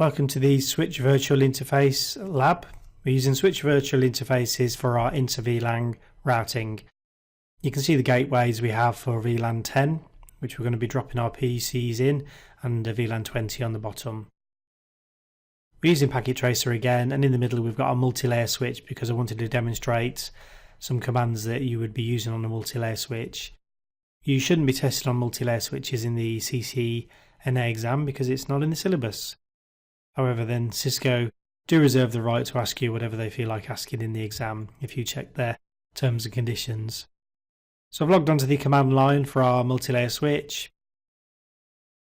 Welcome to the Switch Virtual Interface lab. We're using Switch Virtual Interfaces for our inter-VLAN routing. You can see the gateways we have for VLAN 10, which we're going to be dropping our PCs in, and a VLAN 20 on the bottom. We're using Packet Tracer again, and in the middle we've got our multi-layer switch because I wanted to demonstrate some commands that you would be using on a multi-layer switch. You shouldn't be testing on multi-layer switches in the CCNA exam because it's not in the syllabus. However, then Cisco do reserve the right to ask you whatever they feel like asking in the exam if you check their terms and conditions. So I've logged onto the command line for our multi-layer switch.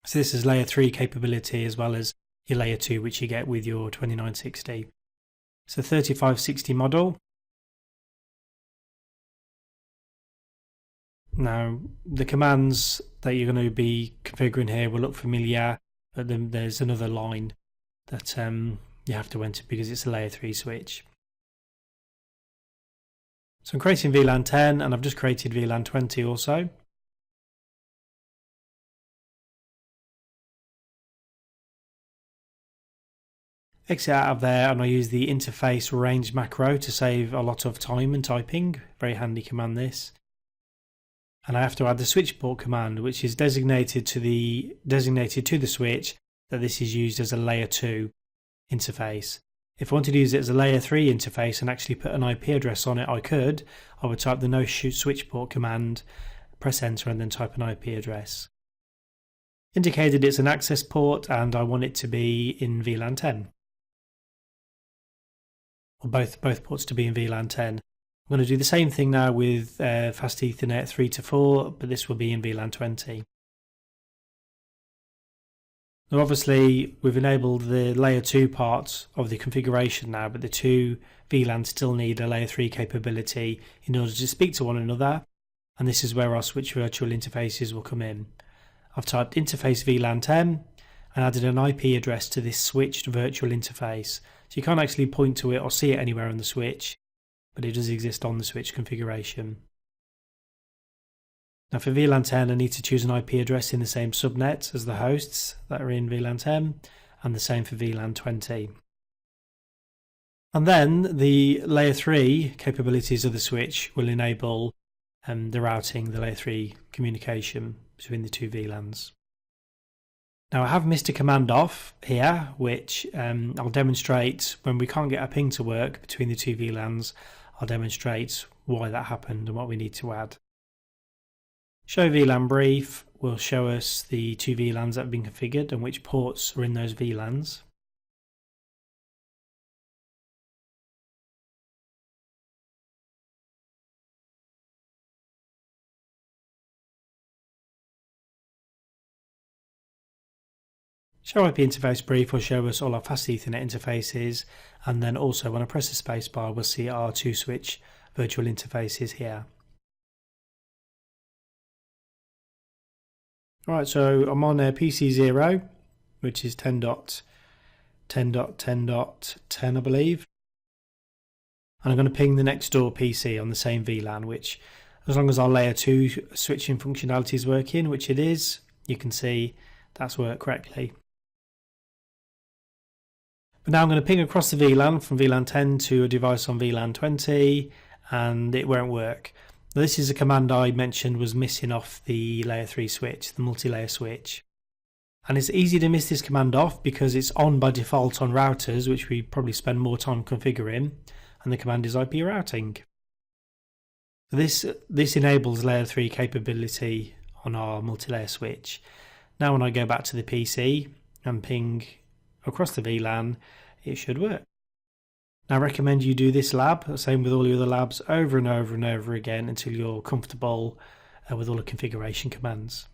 So this is layer 3 capability as well as your layer 2, which you get with your 2960. It's a 3560 model. Now the commands that you're going to be configuring here will look familiar, but then there's another line that you have to enter because it's a layer 3 switch. So I'm creating VLAN 10 and I've just created VLAN 20 also. Exit out of there and I use the interface range macro to save a lot of time and typing. Very handy command this. And I have to add the switch port command, which is designated to the switch that this is used as a layer 2 interface. If I wanted to use it as a layer 3 interface and actually put an IP address on it, I could. I would type the no switch port command, press enter and then type an IP address. Indicated it's an access port and I want it to be in VLAN 10. Or both ports to be in VLAN 10. I'm going to do the same thing now with Fast Ethernet 3 to 4, but this will be in VLAN 20. Now obviously we've enabled the layer 2 part of the configuration now, but the two VLANs still need a layer 3 capability in order to speak to one another, and this is where our Switch Virtual Interfaces will come in. I've typed interface VLAN 10 and added an IP address to this switched virtual interface, so you can't actually point to it or see it anywhere on the switch, but it does exist on the switch configuration. Now for VLAN 10 I need to choose an IP address in the same subnet as the hosts that are in VLAN 10, and the same for VLAN 20. And then the layer 3 capabilities of the switch will enable the routing, the layer 3 communication between the two VLANs. Now I have missed a command off here, which I'll demonstrate when we can't get a ping to work between the two VLANs. I'll demonstrate why that happened and what we need to add. Show VLAN brief will show us the two VLANs that have been configured and which ports are in those VLANs. Show IP interface brief will show us all our Fast Ethernet interfaces, and then also when I press the spacebar we'll see our two switch virtual interfaces here. Alright, so I'm on PC 0, which is 10.10.10.10 I believe. And I'm going to ping the next door PC on the same VLAN, which as long as our layer 2 switching functionality is working, which it is, you can see that's worked correctly. But now I'm going to ping across the VLAN from VLAN 10 to a device on VLAN 20 and it won't work. This is a command I mentioned was missing off the layer 3 switch, the multi-layer switch. And it's easy to miss this command off because it's on by default on routers, which we probably spend more time configuring, and the command is IP routing. This enables layer 3 capability on our multi-layer switch. Now when I go back to the PC and ping across the VLAN, it should work. Now I recommend you do this lab, same with all the other labs, over and over and over again until you're comfortable with all the configuration commands.